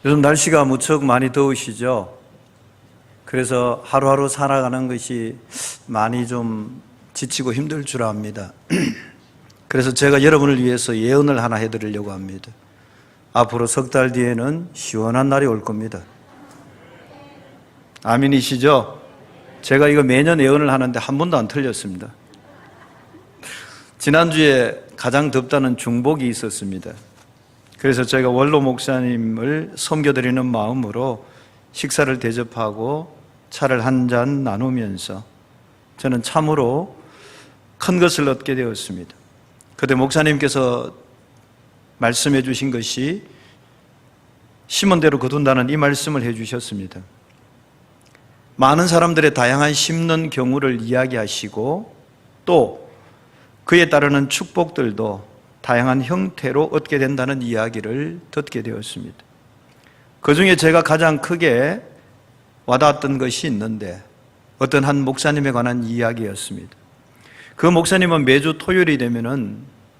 요즘 날씨가 무척 많이 더우시죠? 그래서 하루하루 살아가는 것이 많이 좀 지치고 힘들 줄 압니다. 그래서 제가 여러분을 위해서 예언을 하나 해드리려고 합니다. 앞으로 석 달 뒤에는 시원한 날이 올 겁니다. 아멘이시죠? 제가 이거 매년 예언을 하는데 한 번도 안 틀렸습니다. 지난주에 가장 덥다는 중복이 있었습니다. 그래서 제가 원로 목사님을 섬겨드리는 마음으로 식사를 대접하고 차를 한 잔 나누면서 저는 참으로 큰 것을 얻게 되었습니다. 그때 목사님께서 말씀해 주신 것이 심은 대로 거둔다는 이 말씀을 해 주셨습니다. 많은 사람들의 다양한 심는 경우를 이야기하시고 또 그에 따르는 축복들도 다양한 형태로 얻게 된다는 이야기를 듣게 되었습니다. 그 중에 제가 가장 크게 와닿았던 것이 있는데 어떤 한 목사님에 관한 이야기였습니다. 그 목사님은 매주 토요일이 되면은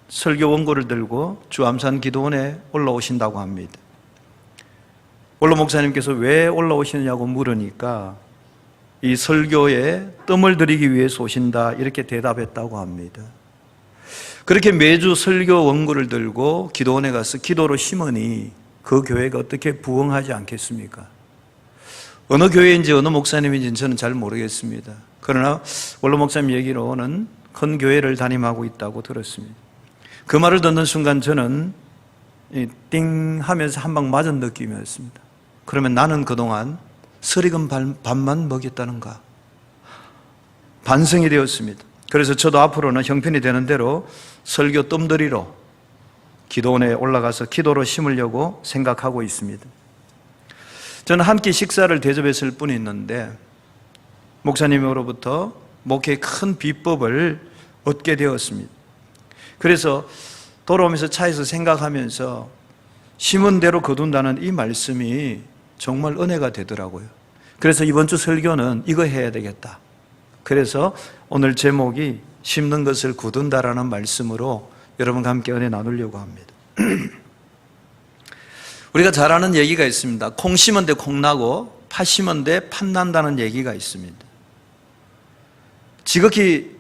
설교 원고를 들고 주암산 기도원에 올라오신다고 합니다. 원로 목사님께서 왜 올라오시느냐고 물으니까 이 설교에 뜸을 들이기 위해서 오신다 이렇게 대답했다고 합니다. 그렇게 매주 설교 원고를 들고 기도원에 가서 기도로 심으니 그 교회가 어떻게 부흥하지 않겠습니까? 어느 교회인지 어느 목사님인지는 저는 잘 모르겠습니다. 그러나 원로 목사님 얘기로는 큰 교회를 담임하고 있다고 들었습니다. 그 말을 듣는 순간 저는 띵 하면서 한 방 맞은 느낌이었습니다. 그러면 나는 그동안 설익은 밥만 먹였다는가? 반성이 되었습니다. 그래서 저도 앞으로는 형편이 되는 대로 설교 뜸들이로 기도원에 올라가서 기도로 심으려고 생각하고 있습니다. 저는 한 끼 식사를 대접했을 뿐이 있는데 목사님으로부터 목회의 큰 비법을 얻게 되었습니다. 그래서 돌아오면서 차에서 생각하면서 심은 대로 거둔다는 이 말씀이 정말 은혜가 되더라고요. 그래서 이번 주 설교는 이거 해야 되겠다. 그래서 오늘 제목이 심는 것을 거둔다라는 말씀으로 여러분과 함께 은혜 나누려고 합니다. 우리가 잘 아는 얘기가 있습니다. 콩 심은 데 콩 나고 팥 심은 데 팥 난다는 얘기가 있습니다. 지극히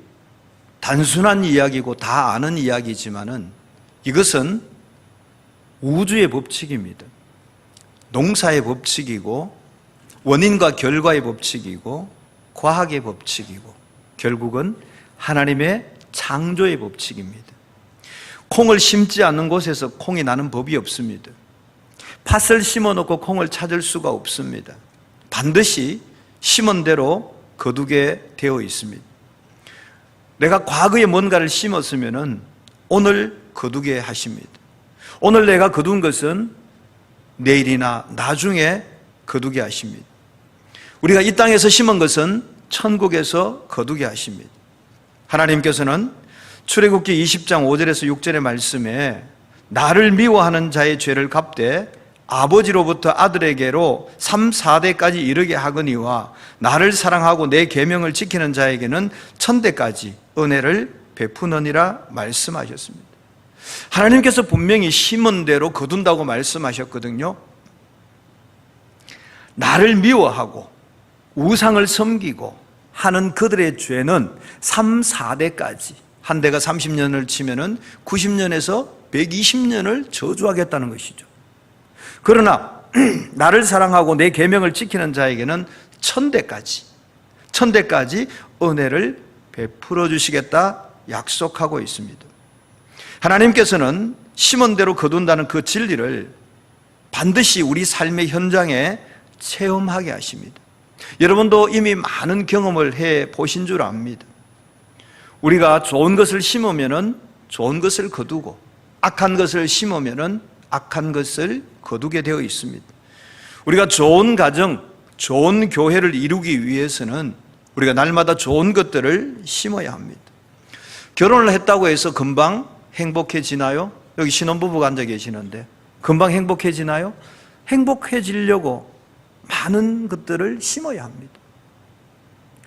단순한 이야기고 다 아는 이야기지만은 이것은 우주의 법칙입니다. 농사의 법칙이고 원인과 결과의 법칙이고 과학의 법칙이고 결국은 하나님의 창조의 법칙입니다. 콩을 심지 않는 곳에서 콩이 나는 법이 없습니다. 팥을 심어놓고 콩을 찾을 수가 없습니다. 반드시 심은 대로 거두게 되어 있습니다. 내가 과거에 뭔가를 심었으면 오늘 거두게 하십니다. 오늘 내가 거둔 것은 내일이나 나중에 거두게 하십니다. 우리가 이 땅에서 심은 것은 천국에서 거두게 하십니다. 하나님께서는 출애굽기 20장 5절에서 6절의 말씀에 나를 미워하는 자의 죄를 갚되 아버지로부터 아들에게로 3, 4대까지 이르게 하거니와 나를 사랑하고 내 계명을 지키는 자에게는 1000대까지 은혜를 베푸느니라 말씀하셨습니다. 하나님께서 분명히 심은 대로 거둔다고 말씀하셨거든요. 나를 미워하고 우상을 섬기고 하는 그들의 죄는 3, 4대까지 한 대가 30년을 치면은 90년에서 120년을 저주하겠다는 것이죠. 그러나 나를 사랑하고 내 계명을 지키는 자에게는 1000대까지 은혜를 베풀어 주시겠다 약속하고 있습니다. 하나님께서는 심은 대로 거둔다는 그 진리를 반드시 우리 삶의 현장에 체험하게 하십니다. 여러분도 이미 많은 경험을 해 보신 줄 압니다. 우리가 좋은 것을 심으면 좋은 것을 거두고 악한 것을 심으면 악한 것을 거두게 되어 있습니다. 우리가 좋은 가정, 좋은 교회를 이루기 위해서는 우리가 날마다 좋은 것들을 심어야 합니다. 결혼을 했다고 해서 금방 행복해지나요? 여기 신혼부부가 앉아 계시는데 금방 행복해지나요? 행복해지려고 많은 것들을 심어야 합니다.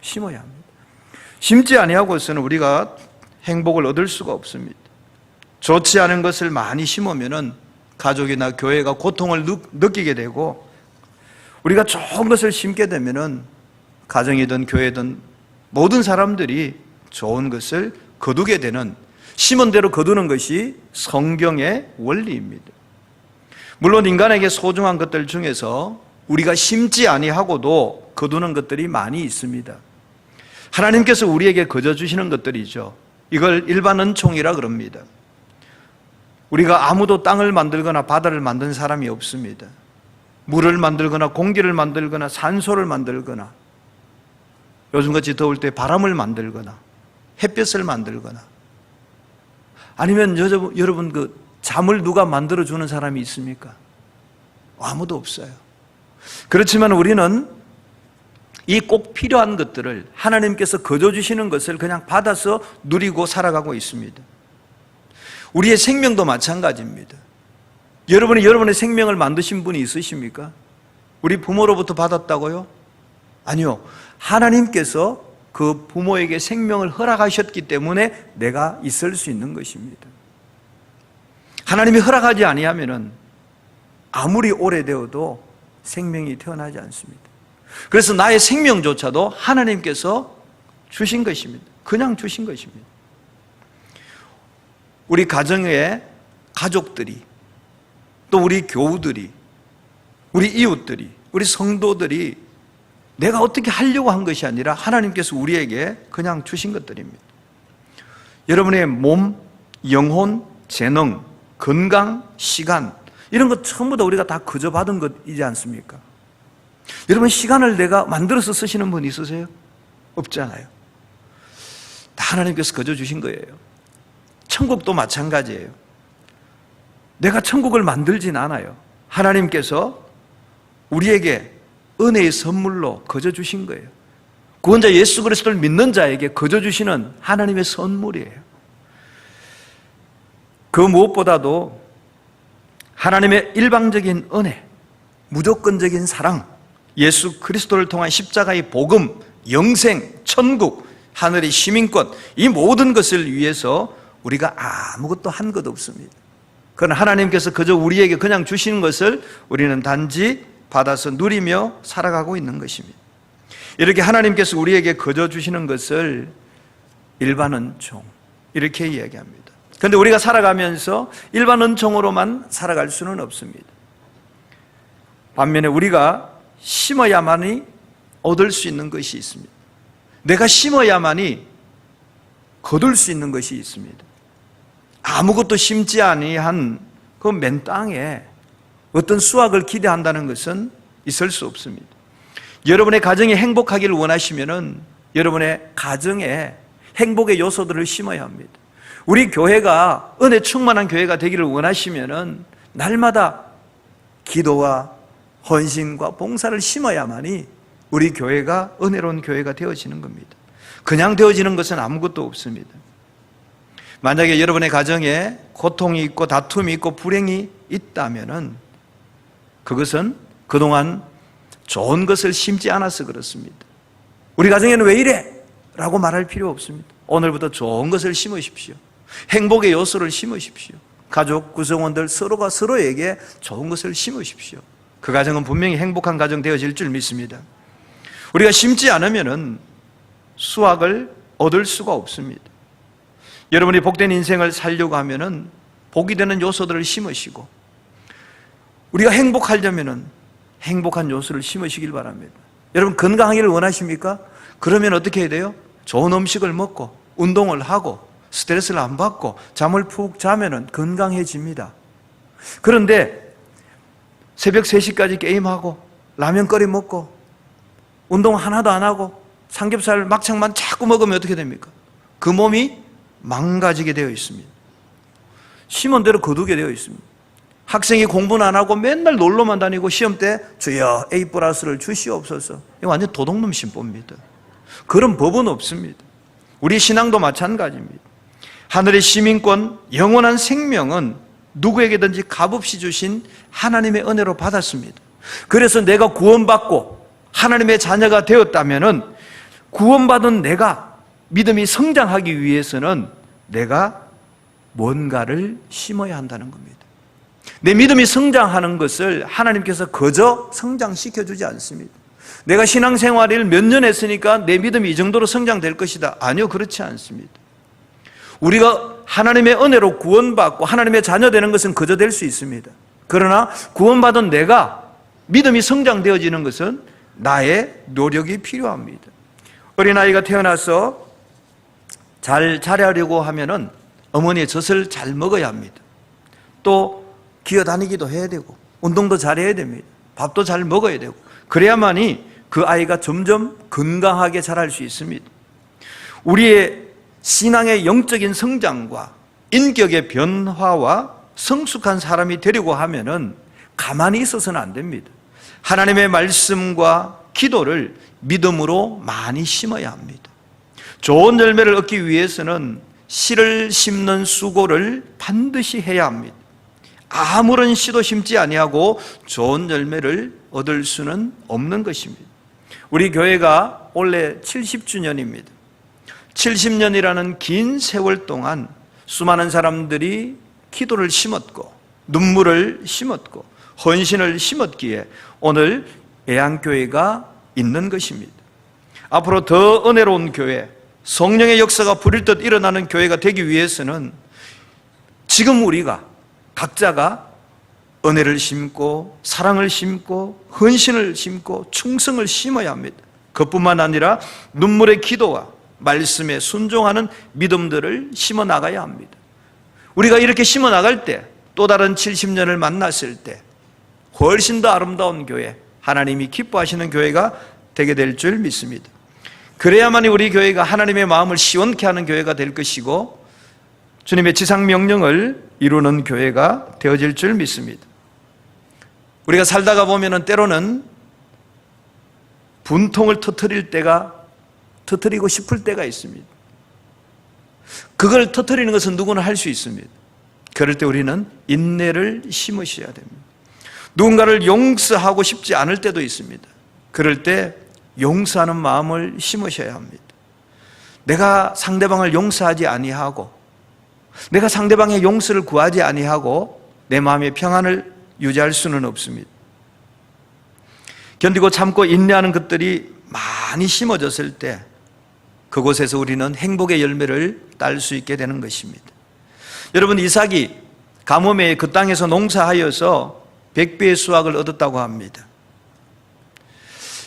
심어야 합니다. 심지 아니하고서는 우리가 행복을 얻을 수가 없습니다. 좋지 않은 것을 많이 심으면 가족이나 교회가 고통을 느끼게 되고, 우리가 좋은 것을 심게 되면은 가정이든 교회든 모든 사람들이 좋은 것을 거두게 되는, 심은 대로 거두는 것이 성경의 원리입니다. 물론 인간에게 소중한 것들 중에서 우리가 심지 아니하고도 거두는 것들이 많이 있습니다. 하나님께서 우리에게 거저 주시는 것들이죠. 이걸 일반 은총이라 그럽니다. 우리가 아무도 땅을 만들거나 바다를 만든 사람이 없습니다. 물을 만들거나 공기를 만들거나 산소를 만들거나, 요즘같이 더울 때 바람을 만들거나 햇볕을 만들거나, 아니면 여러분 그 잠을 누가 만들어주는 사람이 있습니까? 아무도 없어요. 그렇지만 우리는 이 꼭 필요한 것들을, 하나님께서 거저 주시는 것을 그냥 받아서 누리고 살아가고 있습니다. 우리의 생명도 마찬가지입니다. 여러분이 여러분의 생명을 만드신 분이 있으십니까? 우리 부모로부터 받았다고요? 아니요. 하나님께서 그 부모에게 생명을 허락하셨기 때문에 내가 있을 수 있는 것입니다. 하나님이 허락하지 아니하면은 아무리 오래되어도 생명이 태어나지 않습니다. 그래서 나의 생명조차도 하나님께서 주신 것입니다. 그냥 주신 것입니다. 우리 가정의 가족들이, 또 우리 교우들이, 우리 이웃들이, 우리 성도들이 내가 어떻게 하려고 한 것이 아니라 하나님께서 우리에게 그냥 주신 것들입니다. 여러분의 몸, 영혼, 재능, 건강, 시간, 이런 것 전부 다 우리가 다 거저 받은 것이지 않습니까? 여러분, 시간을 내가 만들어서 쓰시는 분 있으세요? 없잖아요. 다 하나님께서 거저 주신 거예요. 천국도 마찬가지예요. 내가 천국을 만들진 않아요. 하나님께서 우리에게 은혜의 선물로 거저 주신 거예요. 구원자 예수 그리스도를 믿는 자에게 거저 주시는 하나님의 선물이에요. 그 무엇보다도 하나님의 일방적인 은혜, 무조건적인 사랑, 예수 그리스도를 통한 십자가의 복음, 영생, 천국, 하늘의 시민권, 이 모든 것을 위해서 우리가 아무것도 한 것 없습니다. 그러나 하나님께서 그저 우리에게 그냥 주시는 것을 우리는 단지 받아서 누리며 살아가고 있는 것입니다. 이렇게 하나님께서 우리에게 거저 주시는 것을 일반 은총, 이렇게 이야기합니다. 그런데 우리가 살아가면서 일반 은총으로만 살아갈 수는 없습니다. 반면에 우리가 심어야만이 얻을 수 있는 것이 있습니다. 내가 심어야만이 거둘 수 있는 것이 있습니다. 아무것도 심지 아니한 그 맨 땅에 어떤 수확을 기대한다는 것은 있을 수 없습니다. 여러분의 가정이 행복하기를 원하시면은 여러분의 가정에 행복의 요소들을 심어야 합니다. 우리 교회가 은혜 충만한 교회가 되기를 원하시면은 날마다 기도와 헌신과 봉사를 심어야만이 우리 교회가 은혜로운 교회가 되어지는 겁니다. 그냥 되어지는 것은 아무것도 없습니다. 만약에 여러분의 가정에 고통이 있고 다툼이 있고 불행이 있다면은 그것은 그동안 좋은 것을 심지 않아서 그렇습니다. 우리 가정에는 왜 이래? 라고 말할 필요 없습니다. 오늘부터 좋은 것을 심으십시오. 행복의 요소를 심으십시오. 가족 구성원들 서로가 서로에게 좋은 것을 심으십시오. 그 가정은 분명히 행복한 가정 되어질 줄 믿습니다. 우리가 심지 않으면은 수확을 얻을 수가 없습니다. 여러분이 복된 인생을 살려고 하면은 복이 되는 요소들을 심으시고, 우리가 행복하려면은 행복한 요소를 심으시길 바랍니다. 여러분, 건강하기를 원하십니까? 그러면 어떻게 해야 돼요? 좋은 음식을 먹고 운동을 하고 스트레스를 안 받고 잠을 푹 자면은 건강해집니다. 그런데 새벽 3시까지 게임하고 라면 끓여 먹고 운동 하나도 안 하고 삼겹살 막창만 자꾸 먹으면 어떻게 됩니까? 그 몸이 망가지게 되어 있습니다. 심은 대로 거두게 되어 있습니다. 학생이 공부는 안 하고 맨날 놀러만 다니고 시험 때 주여 A+를 주시옵소서. 이거 완전 도둑놈 심보입니다. 그런 법은 없습니다. 우리 신앙도 마찬가지입니다. 하늘의 시민권, 영원한 생명은 누구에게든지 값없이 주신 하나님의 은혜로 받았습니다. 그래서 내가 구원받고 하나님의 자녀가 되었다면은 구원받은 내가 믿음이 성장하기 위해서는 내가 뭔가를 심어야 한다는 겁니다. 내 믿음이 성장하는 것을 하나님께서 거저 성장시켜 주지 않습니다. 내가 신앙생활을 몇 년 했으니까 내 믿음이 이 정도로 성장될 것이다. 아니요, 그렇지 않습니다. 우리가 하나님의 은혜로 구원받고 하나님의 자녀 되는 것은 거저 될 수 있습니다. 그러나 구원받은 내가 믿음이 성장되어지는 것은 나의 노력이 필요합니다. 어린아이가 태어나서 잘 자라려고 하면은 어머니의 젖을 잘 먹어야 합니다. 또 기어다니기도 해야 되고 운동도 잘해야 됩니다. 밥도 잘 먹어야 되고 그래야만이 그 아이가 점점 건강하게 자랄 수 있습니다. 우리의 신앙의 영적인 성장과 인격의 변화와 성숙한 사람이 되려고 하면은 가만히 있어서는 안 됩니다. 하나님의 말씀과 기도를 믿음으로 많이 심어야 합니다. 좋은 열매를 얻기 위해서는 씨를 심는 수고를 반드시 해야 합니다. 아무런 씨도 심지 아니하고 좋은 열매를 얻을 수는 없는 것입니다. 우리 교회가 올해 70주년입니다. 70년이라는 긴 세월 동안 수많은 사람들이 기도를 심었고 눈물을 심었고 헌신을 심었기에 오늘 애안교회가 있는 것입니다. 앞으로 더 은혜로운 교회, 성령의 역사가 부릴 듯 일어나는 교회가 되기 위해서는 지금 우리가 각자가 은혜를 심고 사랑을 심고 헌신을 심고 충성을 심어야 합니다. 그뿐만 아니라 눈물의 기도와 말씀에 순종하는 믿음들을 심어 나가야 합니다. 우리가 이렇게 심어 나갈 때 또 다른 70년을 만났을 때 훨씬 더 아름다운 교회, 하나님이 기뻐하시는 교회가 되게 될 줄 믿습니다. 그래야만이 우리 교회가 하나님의 마음을 시원케 하는 교회가 될 것이고 주님의 지상명령을 이루는 교회가 되어질 줄 믿습니다. 우리가 살다가 보면 때로는 분통을 터뜨리고 싶을 때가 있습니다. 그걸 터뜨리는 것은 누구나 할 수 있습니다. 그럴 때 우리는 인내를 심으셔야 됩니다. 누군가를 용서하고 싶지 않을 때도 있습니다. 그럴 때 용서하는 마음을 심으셔야 합니다. 내가 상대방을 용서하지 아니하고 내가 상대방의 용서를 구하지 아니하고 내 마음의 평안을 유지할 수는 없습니다. 견디고 참고 인내하는 것들이 많이 심어졌을 때 그곳에서 우리는 행복의 열매를 딸 수 있게 되는 것입니다. 여러분, 이삭이 가뭄에 그 땅에서 농사하여서 100배의 수확을 얻었다고 합니다.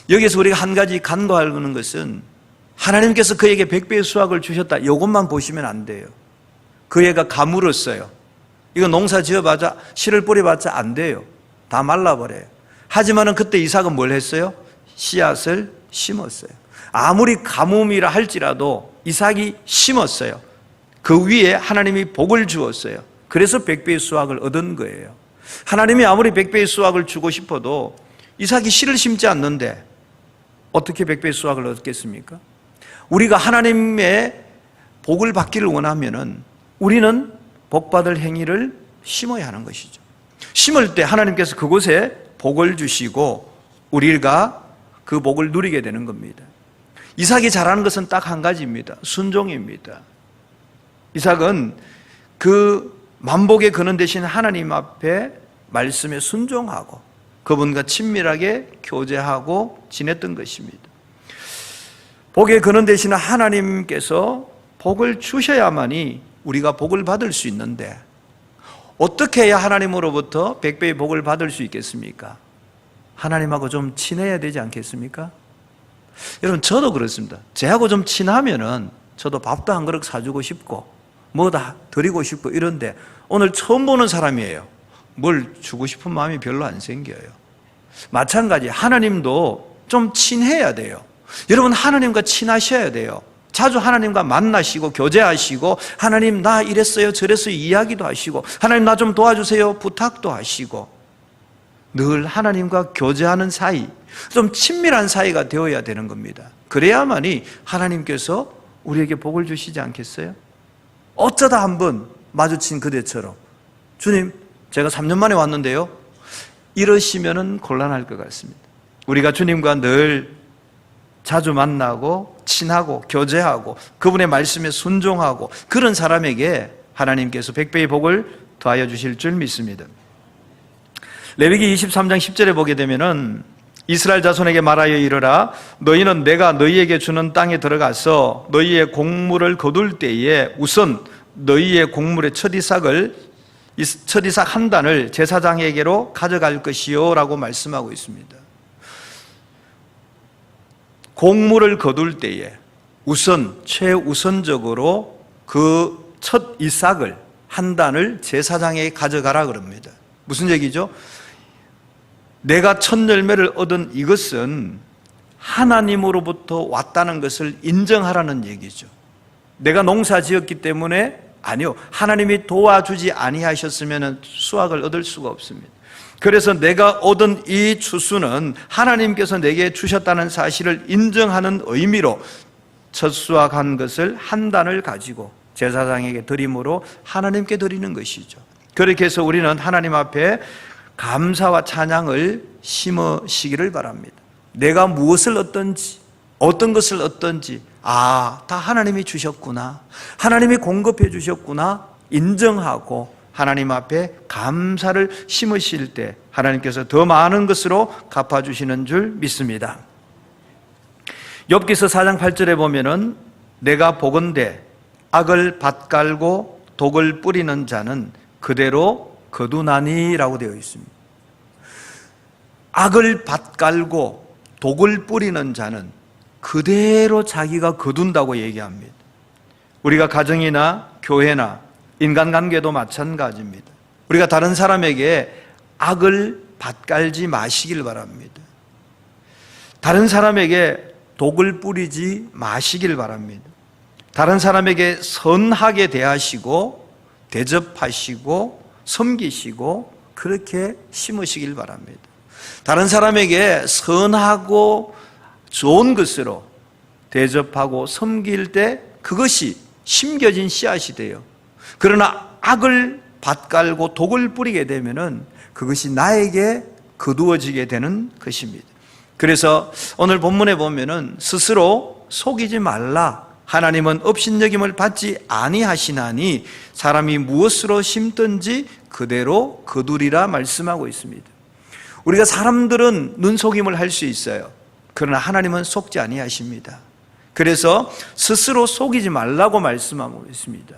여기서 우리가 한 가지 간과하는 것은 하나님께서 그에게 100배의 수확을 주셨다, 이것만 보시면 안 돼요. 그 애가 가물었어요. 이거 농사 지어봤자 씨를 뿌려봤자 안 돼요. 다 말라버려요. 하지만은 그때 이삭은 뭘 했어요? 씨앗을 심었어요. 아무리 가뭄이라 할지라도 이삭이 심었어요. 그 위에 하나님이 복을 주었어요. 그래서 100배의 수확을 얻은 거예요. 하나님이 아무리 100배의 수확을 주고 싶어도 이삭이 씨를 심지 않는데 어떻게 100배의 수확을 얻겠습니까? 우리가 하나님의 복을 받기를 원하면은 우리는 복받을 행위를 심어야 하는 것이죠. 심을 때 하나님께서 그곳에 복을 주시고 우리가 그 복을 누리게 되는 겁니다. 이삭이 잘하는 것은 딱 한 가지입니다. 순종입니다. 이삭은 그 만복의 근원 되신 하나님 앞에 말씀에 순종하고 그분과 친밀하게 교제하고 지냈던 것입니다. 복의 근원 되시는 하나님께서 복을 주셔야만이 우리가 복을 받을 수 있는데 어떻게 해야 하나님으로부터 100배의 복을 받을 수 있겠습니까? 하나님하고 좀 친해야 되지 않겠습니까? 여러분, 저도 그렇습니다. 쟤하고 좀 친하면은 저도 밥도 한 그릇 사주고 싶고 뭐 다 드리고 싶고 이런데 오늘 처음 보는 사람이에요. 뭘 주고 싶은 마음이 별로 안 생겨요. 마찬가지 하나님도 좀 친해야 돼요. 여러분, 하나님과 친하셔야 돼요. 자주 하나님과 만나시고 교제하시고 하나님 나 이랬어요 저랬어요 이야기도 하시고 하나님 나 좀 도와주세요 부탁도 하시고 늘 하나님과 교제하는 사이, 좀 친밀한 사이가 되어야 되는 겁니다. 그래야만이 하나님께서 우리에게 복을 주시지 않겠어요? 어쩌다 한번 마주친 그대처럼 주님 제가 3년 만에 왔는데요 이러시면은 곤란할 것 같습니다. 우리가 주님과 늘 자주 만나고 친하고 교제하고 그분의 말씀에 순종하고 그런 사람에게 하나님께서 100배의 복을 더하여 주실 줄 믿습니다. 레위기 23장 10절에 보게 되면은 이스라엘 자손에게 말하여 이르라 너희는 내가 너희에게 주는 땅에 들어가서 너희의 곡물을 거둘 때에 우선 너희의 곡물의 첫 이삭 한 단을 제사장에게로 가져갈 것이요 라고 말씀하고 있습니다. 곡물을 거둘 때에 최우선적으로 그 첫 이삭을 한 단을 제사장에게 가져가라 그럽니다. 무슨 얘기죠? 내가 첫 열매를 얻은 이것은 하나님으로부터 왔다는 것을 인정하라는 얘기죠. 내가 농사 지었기 때문에 아니요, 하나님이 도와주지 아니하셨으면 수확을 얻을 수가 없습니다. 그래서 내가 얻은 이 추수는 하나님께서 내게 주셨다는 사실을 인정하는 의미로 첫 수확한 것을 한 단을 가지고 제사장에게 드림으로 하나님께 드리는 것이죠. 그렇게 해서 우리는 하나님 앞에 감사와 찬양을 심으시기를 바랍니다. 내가 무엇을 얻든지 어떤 것을 얻든지 다 하나님이 주셨구나, 하나님이 공급해 주셨구나 인정하고 하나님 앞에 감사를 심으실 때 하나님께서 더 많은 것으로 갚아주시는 줄 믿습니다. 욥기서 4장 8절에 보면은 내가 보건대 악을 밭갈고 독을 뿌리는 자는 그대로 거두나니라고 되어 있습니다. 악을 밭갈고 독을 뿌리는 자는 그대로 자기가 거둔다고 얘기합니다. 우리가 가정이나 교회나 인간관계도 마찬가지입니다. 우리가 다른 사람에게 악을 밭갈지 마시길 바랍니다. 다른 사람에게 독을 뿌리지 마시길 바랍니다. 다른 사람에게 선하게 대하시고 대접하시고 섬기시고 그렇게 심으시길 바랍니다. 다른 사람에게 선하고 좋은 것으로 대접하고 섬길 때 그것이 심겨진 씨앗이 돼요. 그러나 악을 밭갈고 독을 뿌리게 되면은 그것이 나에게 거두어지게 되는 것입니다. 그래서 오늘 본문에 보면은 스스로 속이지 말라. 하나님은 업신여김을 받지 아니하시나니 사람이 무엇으로 심든지 그대로 거두리라 말씀하고 있습니다. 우리가 사람들은 눈속임을 할 수 있어요. 그러나 하나님은 속지 아니하십니다. 그래서 스스로 속이지 말라고 말씀하고 있습니다.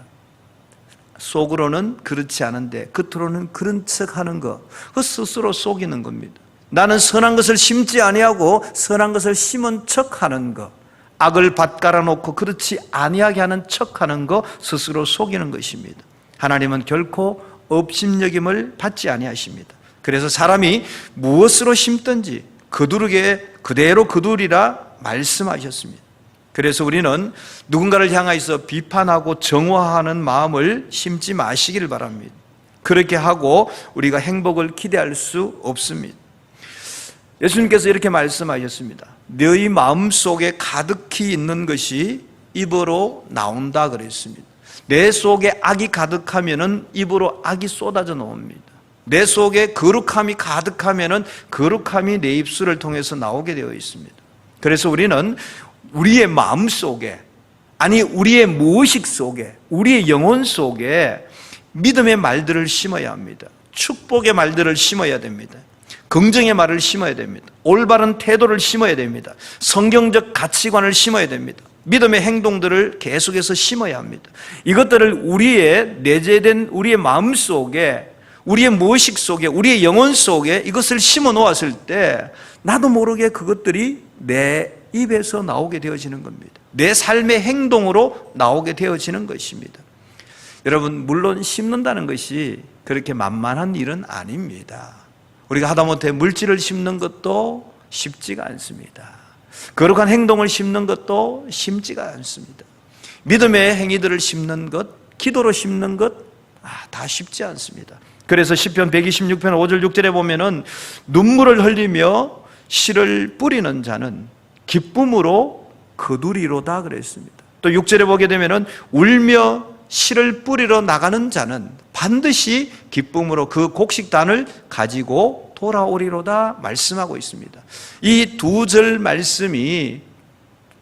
속으로는 그렇지 않은데 겉으로는 그런 척하는 거, 그 스스로 속이는 겁니다. 나는 선한 것을 심지 아니하고 선한 것을 심은 척하는 거, 악을 밭갈아 놓고 그렇지 아니하게 하는 척하는 거, 스스로 속이는 것입니다. 하나님은 결코 업신여김을 받지 아니하십니다. 그래서 사람이 무엇으로 심든지 그대로 거두리라 말씀하셨습니다. 그래서 우리는 누군가를 향해서 비판하고 정화하는 마음을 심지 마시기를 바랍니다. 그렇게 하고 우리가 행복을 기대할 수 없습니다. 예수님께서 이렇게 말씀하셨습니다. 너희 마음속에 가득히 있는 것이 입으로 나온다 그랬습니다. 내 속에 악이 가득하면은 입으로 악이 쏟아져 나옵니다. 내 속에 거룩함이 가득하면은 거룩함이 내 입술을 통해서 나오게 되어 있습니다. 그래서 우리는 우리의 마음 속에, 우리의 무의식 속에, 우리의 영혼 속에 믿음의 말들을 심어야 합니다. 축복의 말들을 심어야 됩니다. 긍정의 말을 심어야 됩니다. 올바른 태도를 심어야 됩니다. 성경적 가치관을 심어야 됩니다. 믿음의 행동들을 계속해서 심어야 합니다. 이것들을 우리의 내재된 우리의 마음 속에, 우리의 무의식 속에, 우리의 영혼 속에 이것을 심어 놓았을 때 나도 모르게 그것들이 내 입에서 나오게 되어지는 겁니다. 내 삶의 행동으로 나오게 되어지는 것입니다. 여러분, 물론 심는다는 것이 그렇게 만만한 일은 아닙니다. 우리가 하다못해 물질을 심는 것도 쉽지가 않습니다. 거룩한 행동을 심는 것도 쉽지가 않습니다. 믿음의 행위들을 심는 것, 기도로 심는 것, 다 쉽지 않습니다. 그래서 시편 126편 5절 6절에 보면은 눈물을 흘리며 씨를 뿌리는 자는 기쁨으로 거두리로다 그랬습니다. 또 6절에 보게 되면은 울며 씨를 뿌리러 나가는 자는 반드시 기쁨으로 그 곡식단을 가지고 돌아오리로다 말씀하고 있습니다. 이 두 절 말씀이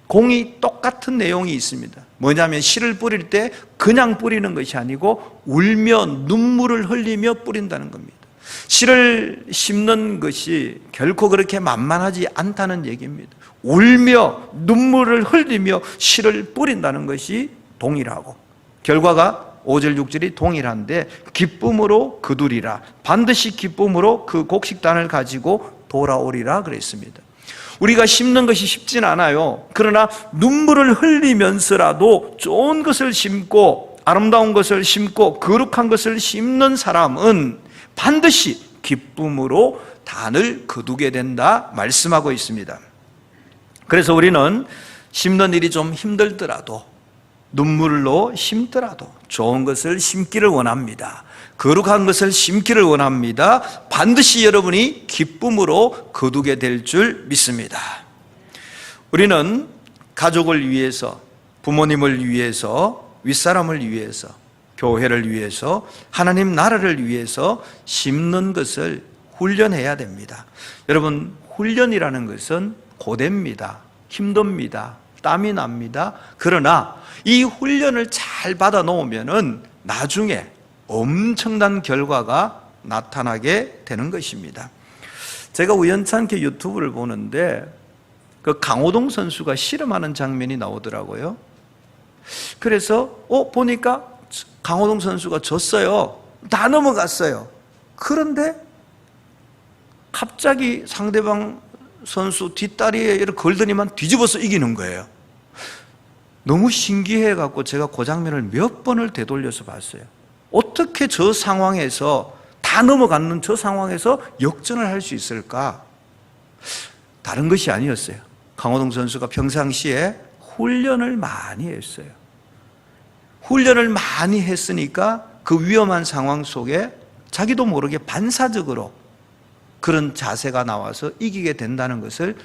공이 똑같은 내용이 있습니다. 뭐냐면 씨를 뿌릴 때 그냥 뿌리는 것이 아니고 울며 눈물을 흘리며 뿌린다는 겁니다. 씨를 심는 것이 결코 그렇게 만만하지 않다는 얘기입니다. 울며 눈물을 흘리며 씨를 뿌린다는 것이 동일하고, 결과가 5절 6절이 동일한데 기쁨으로 거두리라, 반드시 기쁨으로 그 곡식단을 가지고 돌아오리라 그랬습니다. 우리가 심는 것이 쉽진 않아요. 그러나 눈물을 흘리면서라도 좋은 것을 심고 아름다운 것을 심고 거룩한 것을 심는 사람은 반드시 기쁨으로 단을 거두게 된다 말씀하고 있습니다. 그래서 우리는 심는 일이 좀 힘들더라도, 눈물로 심더라도 좋은 것을 심기를 원합니다. 거룩한 것을 심기를 원합니다. 반드시 여러분이 기쁨으로 거두게 될 줄 믿습니다. 우리는 가족을 위해서, 부모님을 위해서, 윗사람을 위해서, 교회를 위해서, 하나님 나라를 위해서 심는 것을 훈련해야 됩니다. 여러분, 훈련이라는 것은 고됩니다. 힘듭니다. 땀이 납니다. 그러나 이 훈련을 잘 받아 놓으면은 나중에 엄청난 결과가 나타나게 되는 것입니다. 제가 우연찮게 유튜브를 보는데 그 강호동 선수가 씨름하는 장면이 나오더라고요. 그래서 보니까 강호동 선수가 졌어요. 다 넘어갔어요. 그런데 갑자기 상대방 선수 뒷다리에 이렇게 걸더니만 뒤집어서 이기는 거예요. 너무 신기해갖고 제가 그 장면을 몇 번을 되돌려서 봤어요. 어떻게 저 상황에서, 다 넘어가는 저 상황에서 역전을 할 수 있을까? 다른 것이 아니었어요. 강호동 선수가 평상시에 훈련을 많이 했어요. 훈련을 많이 했으니까 그 위험한 상황 속에 자기도 모르게 반사적으로 그런 자세가 나와서 이기게 된다는 것을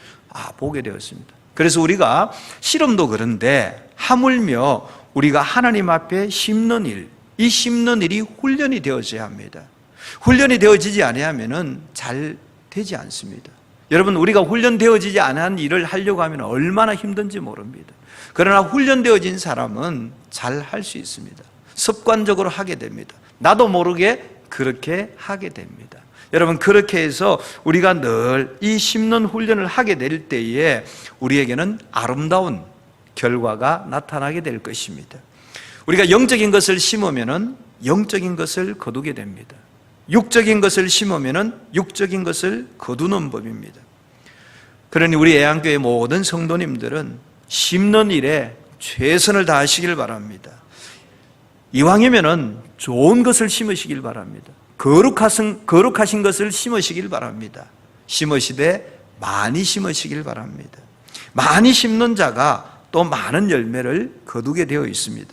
보게 되었습니다. 그래서 우리가 씨름도 그런데 하물며 우리가 하나님 앞에 심는 일, 이 심는 일이 훈련이 되어져야 합니다. 훈련이 되어지지 아니하면은 잘 되지 않습니다. 여러분, 우리가 훈련되어지지 않은 일을 하려고 하면 얼마나 힘든지 모릅니다. 그러나 훈련되어진 사람은 잘 할 수 있습니다. 습관적으로 하게 됩니다. 나도 모르게 그렇게 하게 됩니다. 여러분, 그렇게 해서 우리가 늘 이 심는 훈련을 하게 될 때에 우리에게는 아름다운 결과가 나타나게 될 것입니다. 우리가 영적인 것을 심으면은 영적인 것을 거두게 됩니다. 육적인 것을 심으면은 육적인 것을 거두는 법입니다. 그러니 우리 애양교회 모든 성도님들은 심는 일에 최선을 다하시길 바랍니다. 이왕이면은 좋은 것을 심으시길 바랍니다. 거룩하신 것을 심으시길 바랍니다. 심으시되 많이 심으시길 바랍니다. 많이 심는 자가 또 많은 열매를 거두게 되어 있습니다.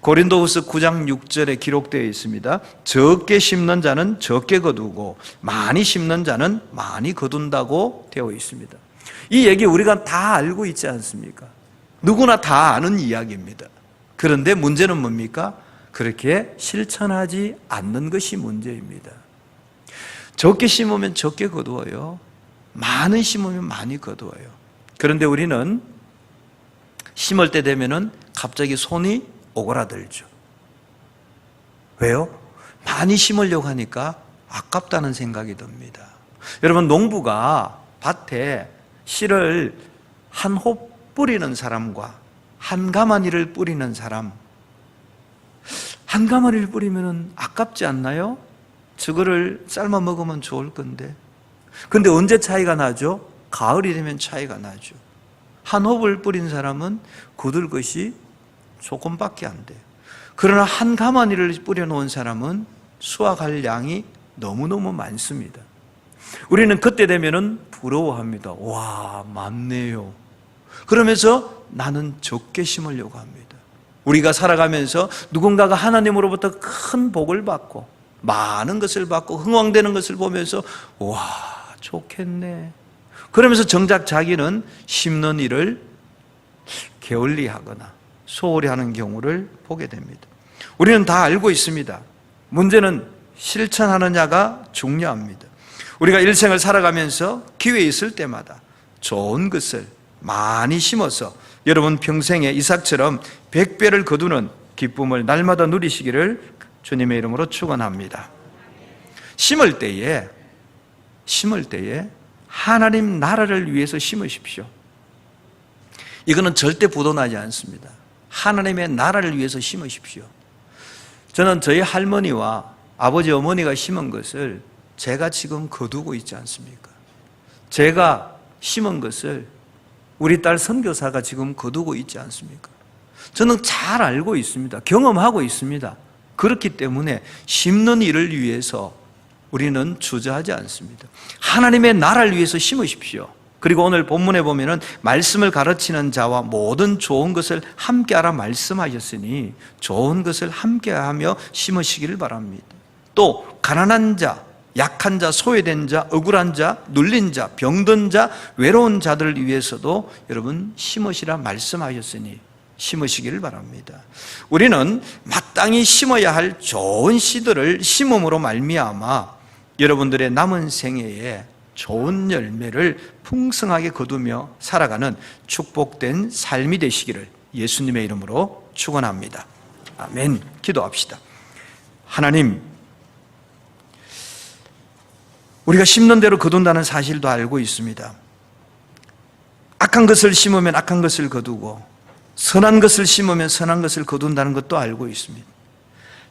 고린도후서 9장 6절에 기록되어 있습니다. 적게 심는 자는 적게 거두고 많이 심는 자는 많이 거둔다고 되어 있습니다. 이 얘기 우리가 다 알고 있지 않습니까? 누구나 다 아는 이야기입니다. 그런데 문제는 뭡니까? 그렇게 실천하지 않는 것이 문제입니다. 적게 심으면 적게 거두어요. 많이 심으면 많이 거두어요. 그런데 우리는 심을 때 되면은 갑자기 손이 오그라들죠. 왜요? 많이 심으려고 하니까 아깝다는 생각이 듭니다. 여러분, 농부가 밭에 씨를 한 홉 뿌리는 사람과 한 가마니를 뿌리는 사람, 한 가마니를 뿌리면 아깝지 않나요? 저거를 삶아 먹으면 좋을 건데. 근데 언제 차이가 나죠? 가을이 되면 차이가 나죠. 한 홉을 뿌린 사람은 거둘 것이 조금밖에 안 돼요. 그러나 한 가마니를 뿌려놓은 사람은 수확할 양이 너무너무 많습니다. 우리는 그때 되면은 부러워합니다. 와, 많네요. 그러면서 나는 적게 심으려고 합니다. 우리가 살아가면서 누군가가 하나님으로부터 큰 복을 받고 많은 것을 받고 흥왕되는 것을 보면서 와, 좋겠네. 그러면서 정작 자기는 심는 일을 게을리하거나 소홀히 하는 경우를 보게 됩니다. 우리는 다 알고 있습니다. 문제는 실천하느냐가 중요합니다. 우리가 일생을 살아가면서 기회 있을 때마다 좋은 것을 많이 심어서 여러분 평생에 이삭처럼 100배를 거두는 기쁨을 날마다 누리시기를 주님의 이름으로 축원합니다. 심을 때에 하나님 나라를 위해서 심으십시오. 이거는 절대 부도나지 않습니다. 하나님의 나라를 위해서 심으십시오. 저는 저희 할머니와 아버지 어머니가 심은 것을 제가 지금 거두고 있지 않습니까? 제가 심은 것을 우리 딸 선교사가 지금 거두고 있지 않습니까? 저는 잘 알고 있습니다. 경험하고 있습니다. 그렇기 때문에 심는 일을 위해서 우리는 주저하지 않습니다. 하나님의 나라를 위해서 심으십시오. 그리고 오늘 본문에 보면은 말씀을 가르치는 자와 모든 좋은 것을 함께하라 말씀하셨으니 좋은 것을 함께하며 심으시기를 바랍니다. 또 가난한 자, 약한 자, 소외된 자, 억울한 자, 눌린 자, 병든 자, 외로운 자들을 위해서도 여러분 심으시라 말씀하셨으니 심으시기를 바랍니다. 우리는 마땅히 심어야 할 좋은 씨들을 심음으로 말미암아 여러분들의 남은 생애에 좋은 열매를 풍성하게 거두며 살아가는 축복된 삶이 되시기를 예수님의 이름으로 축원합니다. 아멘. 기도합시다. 하나님, 우리가 심는 대로 거둔다는 사실도 알고 있습니다. 악한 것을 심으면 악한 것을 거두고 선한 것을 심으면 선한 것을 거둔다는 것도 알고 있습니다.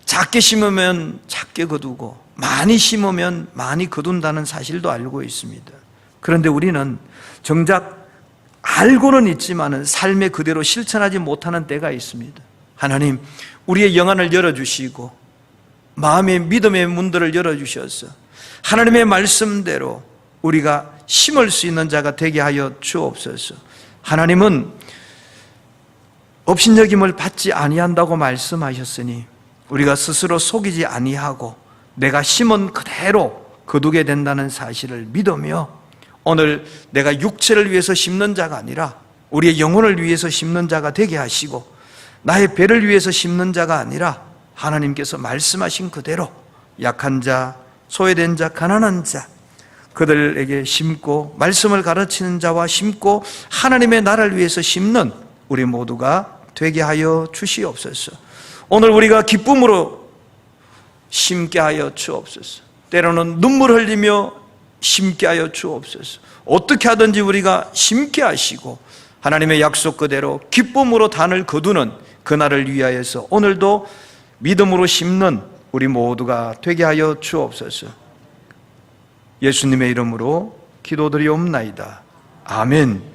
작게 심으면 작게 거두고 많이 심으면 많이 거둔다는 사실도 알고 있습니다. 그런데 우리는 정작 알고는 있지만은 삶에 그대로 실천하지 못하는 때가 있습니다. 하나님, 우리의 영안을 열어주시고 마음의 믿음의 문들을 열어주셔서 하나님의 말씀대로 우리가 심을 수 있는 자가 되게 하여 주옵소서. 하나님은 업신여김을 받지 아니한다고 말씀하셨으니 우리가 스스로 속이지 아니하고 내가 심은 그대로 거두게 된다는 사실을 믿으며 오늘 내가 육체를 위해서 심는 자가 아니라 우리의 영혼을 위해서 심는 자가 되게 하시고 나의 배를 위해서 심는 자가 아니라 하나님께서 말씀하신 그대로 약한 자, 소외된 자, 가난한 자 그들에게 심고 말씀을 가르치는 자와 심고 하나님의 나라를 위해서 심는 우리 모두가 되게 하여 주시옵소서. 오늘 우리가 기쁨으로 심게 하여 주옵소서. 때로는 눈물 흘리며 심게 하여 주옵소서. 어떻게 하든지 우리가 심게 하시고 하나님의 약속 그대로 기쁨으로 단을 거두는 그날을 위하여서 오늘도 믿음으로 심는 우리 모두가 되게 하여 주옵소서. 예수님의 이름으로 기도드리옵나이다. 아멘.